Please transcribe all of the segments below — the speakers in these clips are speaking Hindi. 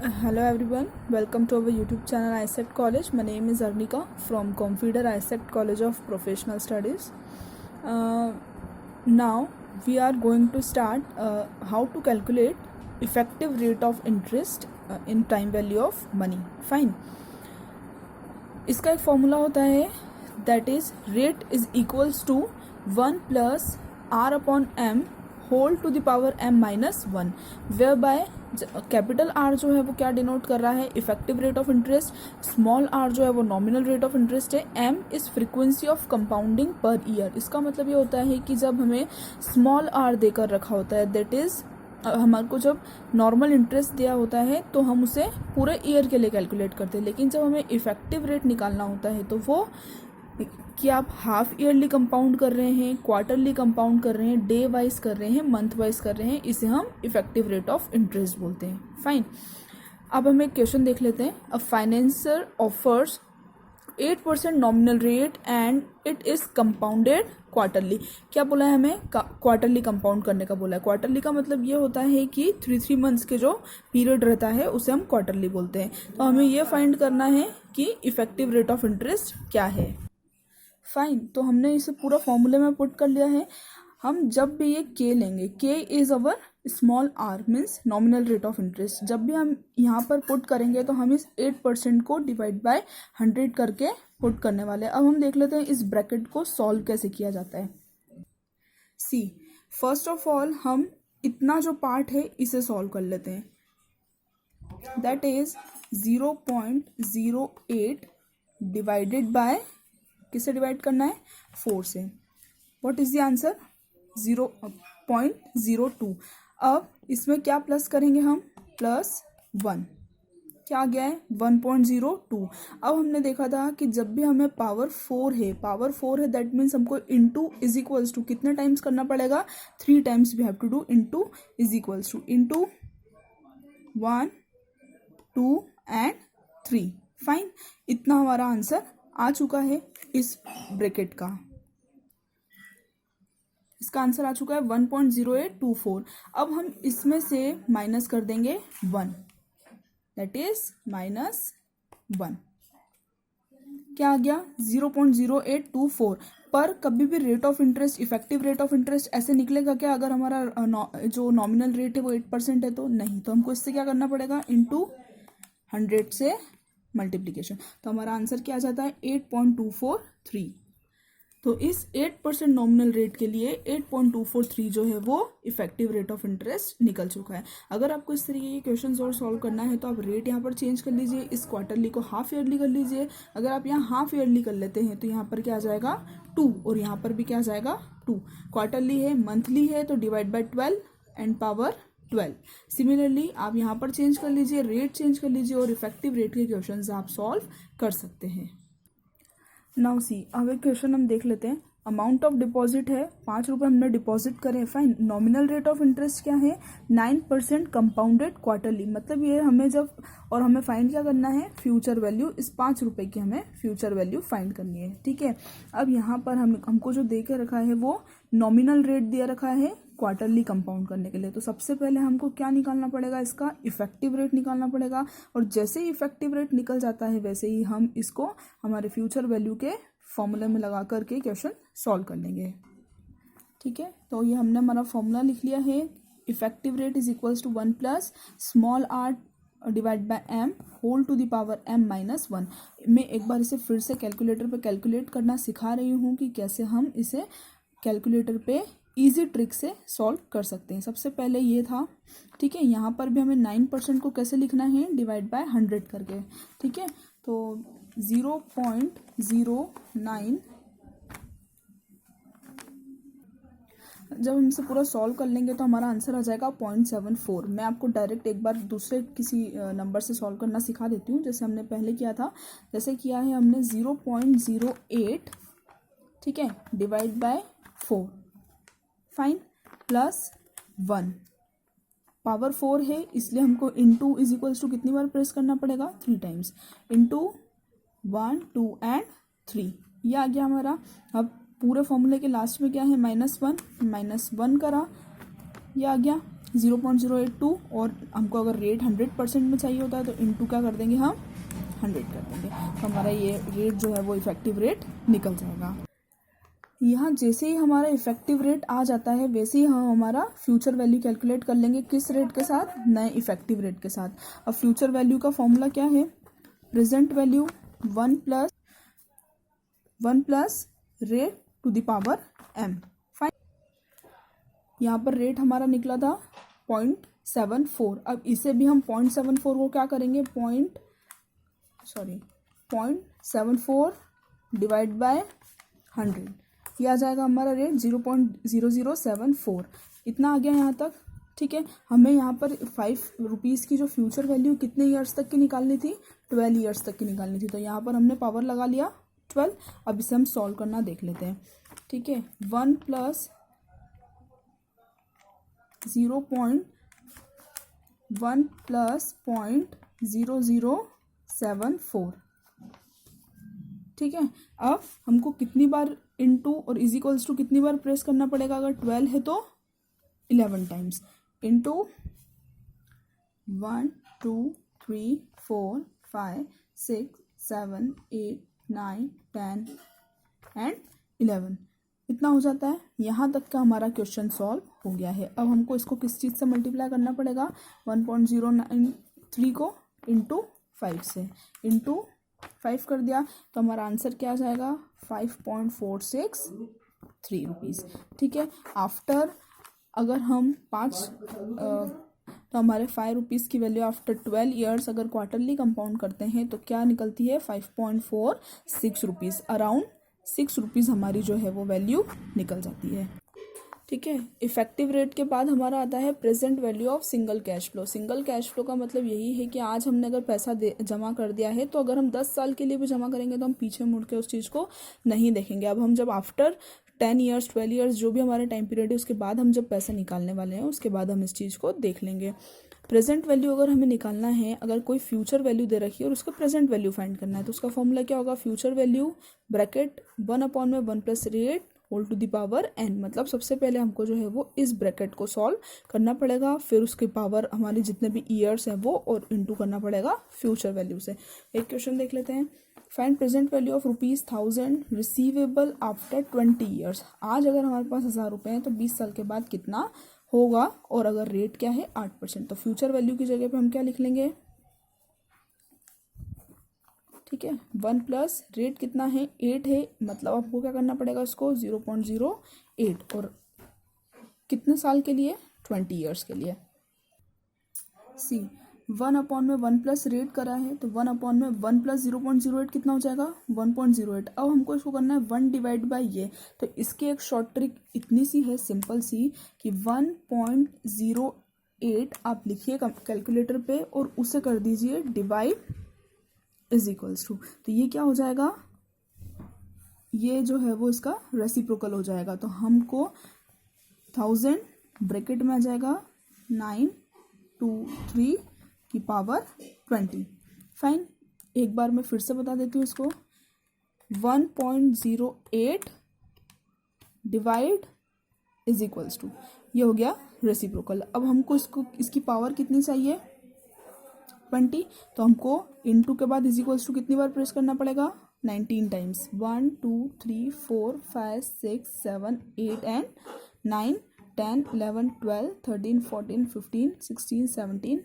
Hello everyone, welcome to our YouTube channel ISET College. My name is Arnika from Confeeder ISET College of Professional Studies. Now we are going to start how to calculate effective rate of interest in time value of money. Fine. इसका एक फॉर्मूला होता है that is rate is equals to 1 plus r upon m whole to the power m minus 1 whereby capital R जो है वो क्या डिनोट कर रहा है, effective rate of interest. Small r जो है वो नॉमिनल रेट ऑफ इंटरेस्ट है. m is frequency of compounding per year. इसका मतलब ये होता है कि जब हमें स्मॉल r देकर रखा होता है, दैट इज हमारे को जब नॉर्मल इंटरेस्ट दिया होता है तो हम उसे पूरे ईयर के लिए कैलकुलेट करते हैं. लेकिन जब हमें इफेक्टिव रेट निकालना होता है तो वो कि आप हाफ ईयरली कंपाउंड कर रहे हैं, क्वार्टरली कंपाउंड कर रहे हैं, डे वाइज कर रहे हैं, मंथ वाइज कर रहे हैं, इसे हम इफेक्टिव रेट ऑफ इंटरेस्ट बोलते हैं. फाइन. अब हम एक क्वेश्चन देख लेते हैं. A financer offers 8% nominal rate and it is compounded quarterly. क्या बोला है हमें? क्वार्टरली कंपाउंड करने का बोला है. क्वार्टरली का मतलब ये होता है कि 3 मंथ्स के जो पीरियड रहता है उसे हम क्वार्टरली बोलते हैं. तो हमें ये फाइंड करना है कि इफेक्टिव रेट ऑफ इंटरेस्ट क्या है. फाइन. तो हमने इसे पूरा फॉर्मूले में पुट कर लिया है. हम जब भी ये k लेंगे, k is our small r means nominal rate of interest. जब भी हम यहाँ पर पुट करेंगे तो हम इस 8% को डिवाइड बाय 100 करके पुट करने वाले हैं. अब हम देख लेते हैं इस ब्रैकेट को सॉल्व कैसे किया जाता है. सी, फर्स्ट ऑफ ऑल हम इतना जो पार्ट है इसे सॉल्व कर लेते हैं. दैट इज 0.08 डिवाइडेड बाय, किससे डिवाइड करना है? 4 से. What is the answer? 0.02. अब इसमें क्या प्लस करेंगे हम? +1. क्या आ गया है? 1.02. अब हमने देखा था कि जब भी हमें पावर 4 है दैट मीन्स हमको इंटू इज इक्वल्स टू कितने टाइम्स करना पड़ेगा? 3 times we have to do. Into is equals to into 1, 2 and 3. Fine. इतना हमारा आंसर आ चुका है इस ब्रैकेट का. इसका आंसर आ चुका है 1.0824. अब हम इसमें से माइनस कर देंगे 1, दैट इज -1. क्या आ गया? 0.0824. पर कभी भी rate of interest, effective rate of interest ऐसे निकलेगा क्या अगर हमारा जो नॉमिनल रेट है वो 8% है तो? नहीं. तो हमको इससे क्या करना पड़ेगा? इंटू 100 से मल्टीप्लीकेशन. तो हमारा आंसर क्या आ जाता है? 8.243. तो इस 8% नॉमिनल रेट के लिए 8.243 जो है वो इफेक्टिव रेट ऑफ इंटरेस्ट निकल चुका है. अगर आपको इस तरीके के क्वेश्चंस और सॉल्व करना है तो आप रेट यहाँ पर चेंज कर लीजिए. इस क्वार्टरली को हाफ ईयरली कर लीजिए. अगर आप यहाँ हाफ ईयरली कर लेते हैं तो यहाँ पर क्या आ जाएगा? 2. और यहाँ पर भी क्या आ जाएगा? 2. क्वार्टरली है, मंथली है तो divide by 12 and power 12. Similarly आप यहाँ पर चेंज कर लीजिए, रेट चेंज कर लीजिए और इफेक्टिव रेट के क्वेश्चंस आप सॉल्व कर सकते हैं. नाउ सी, अब एक क्वेश्चन हम देख लेते हैं. अमाउंट ऑफ डिपॉजिट है 5 रुपये हमने डिपॉजिट करें. Fine. Nominal rate of interest क्या है? 9% कंपाउंडेड क्वार्टरली. मतलब ये हमें जब, और हमें फाइंड क्या करना है? Future value. इस 5 रुपये की हमें फ्यूचर वैल्यू फाइंड करनी है. ठीक है. अब यहाँ पर हमको जो दे के रखा है वो नॉमिनल रेट दिया रखा है क्वार्टरली कंपाउंड करने के लिए. तो सबसे पहले हमको क्या निकालना पड़ेगा? इसका इफेक्टिव रेट निकालना पड़ेगा. और जैसे ही इफेक्टिव रेट निकल जाता है वैसे ही हम इसको हमारे फ्यूचर वैल्यू के फॉर्मूले में लगा करके क्वेश्चन सॉल्व कर लेंगे. ठीक है. तो ये हमने हमारा फॉर्मूला लिख लिया है. Effective rate is equals to 1 plus small r divide by m whole to the power m minus 1. मैं एक बार इसे फिर से कैलकुलेटर पे कैलकुलेट करना सिखा रही हूँ कि कैसे हम इसे कैलकुलेटर पे इजी ट्रिक से सॉल्व कर सकते हैं. सबसे पहले ये था. ठीक है. यहाँ पर भी हमें 9% को कैसे लिखना है? डिवाइड बाय 100 करके. ठीक है. तो 0.09. जब हम इसे पूरा सॉल्व कर लेंगे तो हमारा आंसर आ जाएगा 0.74. मैं आपको डायरेक्ट एक बार दूसरे किसी नंबर से सॉल्व करना सिखा देती हूँ जैसे हमने पहले किया था. जैसे किया है हमने 0.08, ठीक है, डिवाइड बाय 4. फाइन. +1. पावर 4 है इसलिए हमको इंटू इज इक्वल्स टू कितनी बार प्रेस करना पड़ेगा? 3 टाइम्स. Into 1, 2 and 3. ये आ गया हमारा. अब पूरे फॉर्मूले के लास्ट में क्या है? -1 करा, ये आ गया. 0.082 और हमको अगर रेट 100% में चाहिए होता है तो इनटू क्या कर देंगे हम 100 कर देंगे, तो हमारा ये रेट जो है वो इफेक्टिव रेट निकल जाएगा। यहाँ जैसे ही हमारा इफेक्टिव रेट आ जाता है वैसे ही हम हमारा फ्यूचर वैल्यू कैलकुलेट कर लेंगे, किस रेट के साथ, नए इफेक्टिव रेट के साथ। अब फ्यूचर वैल्यू का फॉर्मूला क्या है, present value 1 plus rate to the power m। Fine, यहाँ पर रेट हमारा निकला था 0.74। अब इसे भी हम 0.74 को क्या करेंगे, 0.74 डिवाइड बाय 100, ये आ जाएगा हमारा रेट 0.0074। इतना आ गया यहाँ तक, ठीक है। हमें यहाँ पर 5 रुपीज़ की जो फ्यूचर वैल्यू कितने ईयर्स तक की निकालनी थी, 12 ईयर्स तक की निकालनी थी, तो यहाँ पर हमने पावर लगा लिया 12। अब इसे हम सॉल्व करना देख लेते हैं, ठीक है। 1 प्लस 0.0074, ठीक है। अब हमको कितनी बार इनटू और इज इक्वल्स टू कितनी बार प्रेस करना पड़ेगा, अगर 12 है तो 11 टाइम्स, इनटू 1 2 3 4 5 6 7 8 9 10 एंड 11, इतना हो जाता है। यहाँ तक का हमारा क्वेश्चन सॉल्व हो गया है। अब हमको इसको किस चीज़ से मल्टीप्लाई करना पड़ेगा, 1.093 को इंटू 5 से, इंटू 5 कर दिया तो हमारा आंसर क्या आ जाएगा, 5.463 रुपीज़, ठीक है। आफ्टर अगर हम तो हमारे 5 रुपीज़ की वैल्यू आफ्टर 12 ईयर्स अगर क्वार्टरली कंपाउंड करते हैं तो क्या निकलती है, 5.46 रुपीज़, अराउंड 6 रुपीज़ हमारी जो है वो वैल्यू निकल जाती है, ठीक है। इफेक्टिव रेट के बाद हमारा आता है present value of single cash flow. Single cash flow का मतलब यही है कि आज हमने अगर पैसा जमा कर दिया है तो अगर हम 10 साल के लिए भी जमा करेंगे तो हम पीछे मुड़ के उस चीज़ को नहीं देखेंगे। अब हम जब आफ्टर 10 ईयर्स 12 ईयर्स जो भी हमारे टाइम पीरियड है उसके बाद हम जब पैसा निकालने वाले हैं उसके बाद हम इस चीज़ को देख लेंगे। प्रेजेंट वैल्यू अगर हमें निकालना है, अगर कोई फ्यूचर वैल्यू दे रखी है और उसका प्रेजेंट वैल्यू फाइंड करना है तो उसका फॉर्मूला क्या होगा, future value bracket 1/1 plus rate whole to the power n। मतलब सबसे पहले हमको जो है वो इस ब्रैकेट को सॉल्व करना पड़ेगा, फिर उसके पावर हमारे जितने भी ईयर्स हैं वो और इनटू करना पड़ेगा फ्यूचर वैल्यू से। एक क्वेश्चन देख लेते हैं, find present value of ₹1000 receivable after 20 years. आज अगर हमारे पास 1000 रुपये हैं तो 20 साल के बाद कितना होगा, और अगर रेट क्या है 8%, तो फ्यूचर वैल्यू की जगह पे हम क्या लिख लेंगे, ठीक है। 1 प्लस रेट कितना है 8 है, मतलब आपको क्या करना पड़ेगा उसको 0.08, और कितने साल के लिए 20 ईयर्स के लिए। सी 1/1 प्लस रेट करा है तो 1/1 प्लस 0.08 कितना हो जाएगा 1.08। अब हमको इसको करना है 1 डिवाइड बाई ये, तो इसकी एक शॉर्ट ट्रिक इतनी सी है सिंपल सी कि 1.08 आप लिखिए कैलकुलेटर पे और उसे कर दीजिए डिवाइड इज इक्वल्स टू, तो ये क्या हो जाएगा, ये जो है वो इसका रेसिप्रोकल हो जाएगा। तो हमको 1000 ब्रैकेट में आ जाएगा 923 की पावर 20। फाइन, एक बार मैं फिर से बता देती हूँ इसको, 1.08 डिवाइड इज इक्वल्स टू, ये हो गया रेसिप्रोकल। अब हमको इसकी पावर कितनी चाहिए 20, तो हमको इनटू के बाद इज इक्वल्स टू कितनी बार प्रेस करना पड़ेगा 19 टाइम्स, 1 2 3 4 5 6 7 8 एंड 9 10 11 12 13 14 15 16 17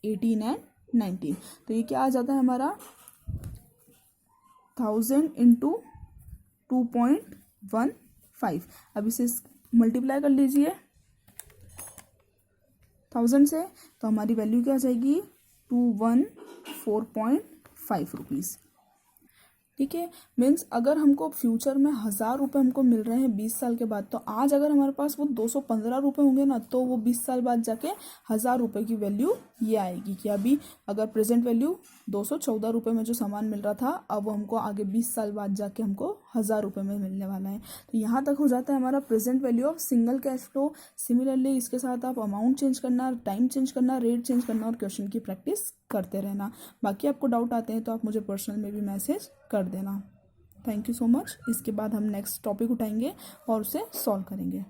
18 एंड 19। तो ये क्या आ जाता है हमारा 1000 इंटू 2.15। अब इसे मल्टीप्लाई कर लीजिए 1000 से, तो हमारी वैल्यू क्या आ जाएगी 214.5 रुपीज़, ठीक है। मीन्स अगर हमको फ्यूचर में 1000 रुपये हमको मिल रहे हैं 20 साल के बाद, तो आज अगर हमारे पास वो 215 रुपये होंगे ना, तो वो 20 साल बाद जाके 1000 रुपये की वैल्यू ये आएगी कि अभी अगर प्रेजेंट वैल्यू 214 रुपये में जो सामान मिल रहा था, अब हमको आगे 20 साल बाद जाके हमको 1000 रुपये में मिलने वाला है। तो यहाँ तक हो जाता है हमारा present value of single cash flow. Similarly इसके साथ आप अमाउंट चेंज करना, टाइम चेंज करना, रेट चेंज करना और क्वेश्चन की प्रैक्टिस करते रहना। बाकी आपको डाउट आते हैं तो आप मुझे पर्सनल में भी मैसेज कर देना। Thank you so much. इसके बाद हम नेक्स्ट टॉपिक उठाएंगे और उसे सॉल्व करेंगे।